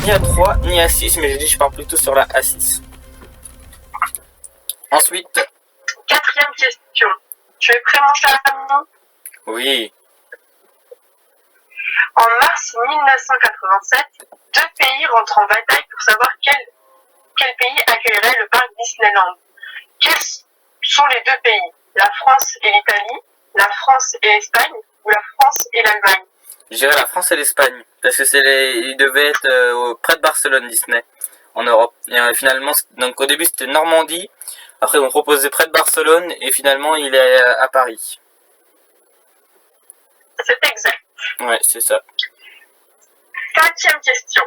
ni A3 ni A6, mais j'ai dit je pars plutôt sur la A6. Ensuite. Quatrième question. Tu es prêt, mon cher ami? Oui. En mars 1987, deux pays rentrent en bataille pour savoir quel pays accueillerait le parc Disneyland. Quels sont les deux pays? La France et l'Italie, la France et l'Espagne ou la France et l'Allemagne? Je dirais la France et l'Espagne, parce que ils devaient être près de Barcelone, Disney, en Europe. Et finalement, donc au début c'était Normandie, après ils ont proposé près de Barcelone, et finalement il est à Paris. C'est exact. Ouais, c'est ça. Cinquième question.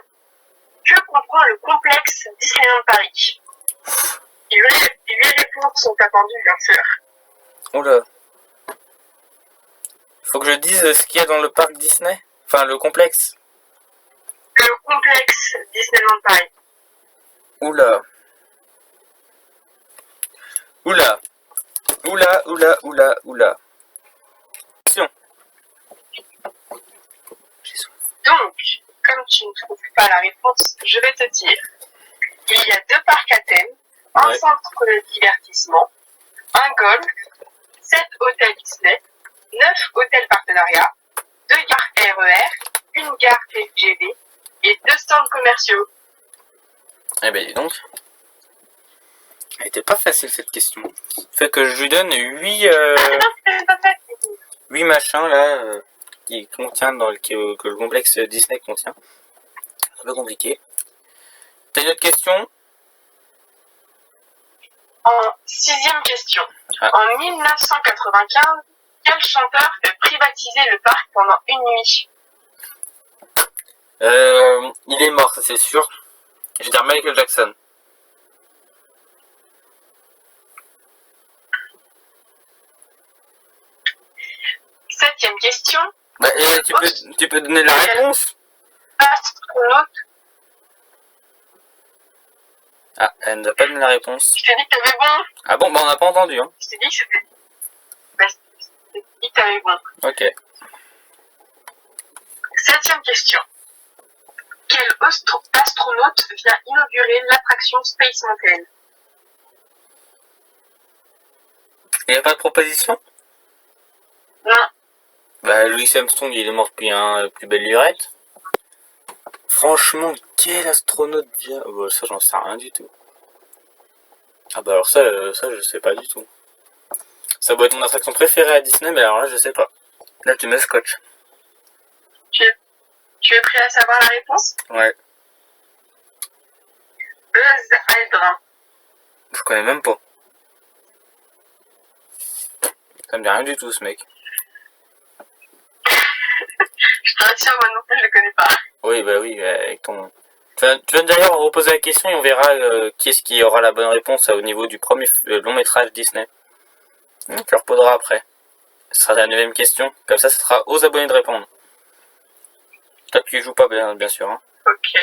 Que comprend le complexe Disneyland Paris? 8 réponses sont attendues, bien sûr. Oula. Faut que je dise ce qu'il y a dans le parc Disney? Enfin, le complexe. Le complexe Disneyland Paris. Oula. Oula. Oula, oula, oula, oula. Question. Donc, comme tu ne trouves pas la réponse, je vais te dire. Il y a deux parcs à thème, un centre de divertissement, un golf, 7 hôtels Disney, 9 hôtels partenariats, 2 gares RER, une gare TGV et 2 stands commerciaux. Eh ben dis donc. Elle était pas facile cette question. Fait que je lui donne 8 machins là qui contient que le complexe Disney contient. C'est un peu compliqué. T'as une autre question? En sixième question. En 1995, quel chanteur fait privatiser le parc pendant une nuit? Il est mort, ça c'est sûr. Je vais dire Michael Jackson. Septième question. Bah, tu peux donner la réponse? Astronaute. Ah, elle ne a pas donné la réponse. Je t'ai dit que t'avais bon. Ah bon, bah on n'a pas entendu. Hein. Je t'ai dit que c'était... Bah, je t'ai dit que t'avais bon. Ok. Septième question. Quel astronaute vient inaugurer l'attraction Space Mountain? Il n'y a pas de proposition? Non. Bah, Louis Armstrong, il est mort depuis un plus belle lurette. Franchement, quel astronaute vient... Oh, ça, j'en sais rien du tout. Ah bah alors ça, je sais pas du tout. Ça doit être mon attraction préférée à Disney, mais alors là, je sais pas. Là, tu me scotches. Tu es prêt à savoir la réponse? Ouais. Buzz Aldrin. Je connais même pas. Ça me dit rien du tout, ce mec. Je te rassure, moi non plus, je le connais pas. Oui, bah oui, avec ton... Tu vas d'ailleurs reposer la question et on verra qui est-ce qui aura la bonne réponse au niveau du premier long métrage Disney. Tu le reposeras après. Ce sera la 9e question. Comme ça, ce sera aux abonnés de répondre. Toi, tu y joues pas, bien sûr. Hein. Ok.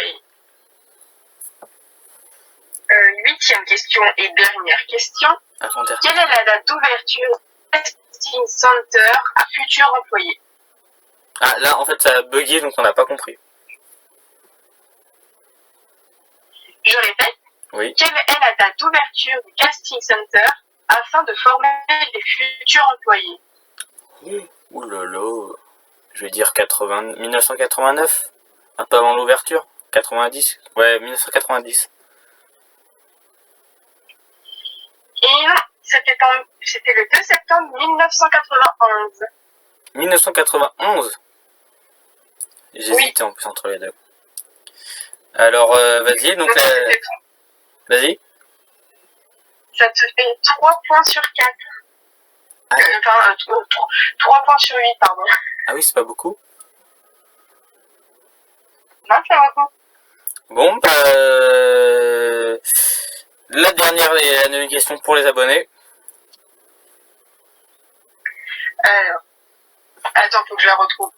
8e question et dernière question. Quelle est la date d'ouverture du Casting Center à futurs employés? Ah, là, en fait, ça a bugué, donc on n'a pas compris. Je répète. Oui. Quelle est la date d'ouverture du Casting Center afin de former les futurs employés? Ouh là là. Je vais dire 1989. Un peu avant l'ouverture. 90. Ouais, 1990. Et non, c'était le 2 septembre 1991. 1991? J'hésitais oui. En plus entre les deux. Alors, vas-y, donc... Vas-y. Ça te fait 3 points sur 4. Ah. 3 points sur 8, pardon. Ah oui, c'est pas beaucoup. Non, c'est pas beaucoup. Bon, bah... la dernière et la 9e question pour les abonnés. Alors... Attends, faut que je la retrouve.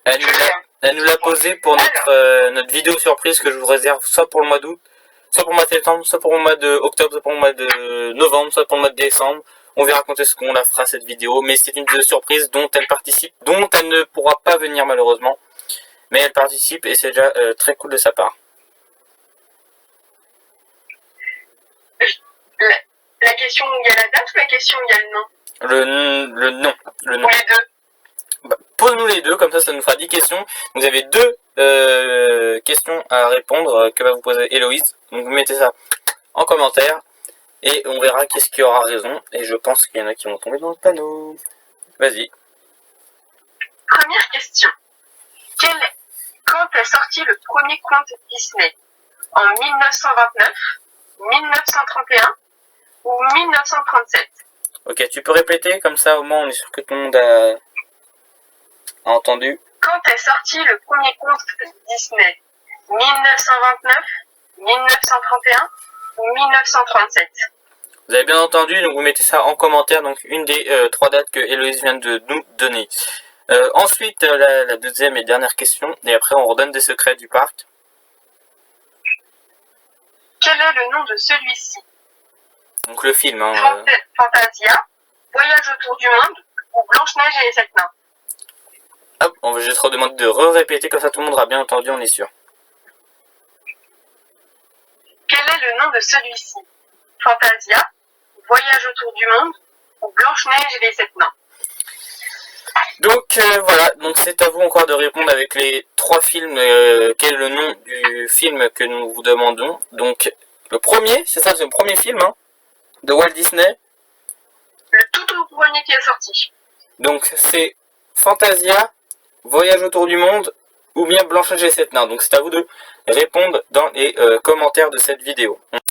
Elle nous l'a posée pour notre vidéo surprise que je vous réserve soit pour le mois d'août, soit pour le mois de septembre, soit pour le mois de octobre, soit pour le mois de novembre, soit pour le mois de décembre. On verra quand est-ce qu'on la fera cette vidéo, mais c'est une vidéo surprise dont elle participe, dont elle ne pourra pas venir malheureusement. Mais elle participe et c'est déjà très cool de sa part. question il y a le nom? Le nom. Le nom. Ou les deux? Bah, pose-nous les deux, comme ça nous fera 10 questions. Vous avez deux questions à répondre que va vous poser Héloïse. Donc vous mettez ça en commentaire et on verra qui est-ce qui aura raison. Et je pense qu'il y en a qui vont tomber dans le panneau. Vas-y. Première question. Quand est sorti le premier conte Disney? En 1929, 1931 ou 1937? Ok, tu peux répéter, comme ça au moins on est sûr que tout le monde a entendu. Quand est sorti le premier conte Disney? 1929, 1931 ou 1937? Vous avez bien entendu, donc vous mettez ça en commentaire, donc une des 3 dates que Héloïse vient de nous donner. Ensuite, la deuxième et dernière question, et après on redonne des secrets du parc. Quel est le nom de celui-ci? Donc le film, hein. Fantasia, Voyage autour du monde ou Blanche-Neige et les 7 nains? Hop, on va juste redemander de répéter, comme ça tout le monde aura bien entendu, on est sûr. Quel est le nom de celui-ci? Fantasia, Voyage autour du monde ou Blanche-Neige et les 7 nains? Donc voilà, donc c'est à vous encore de répondre avec les 3 films, quel est le nom du film que nous vous demandons. Donc le premier, c'est ça, c'est le premier film hein, de Walt Disney. Le tout premier qui est sorti. Donc c'est Fantasia, Voyage autour du monde ou bien Blanche-Neige et les 7 nains. Donc c'est à vous de répondre dans les commentaires de cette vidéo.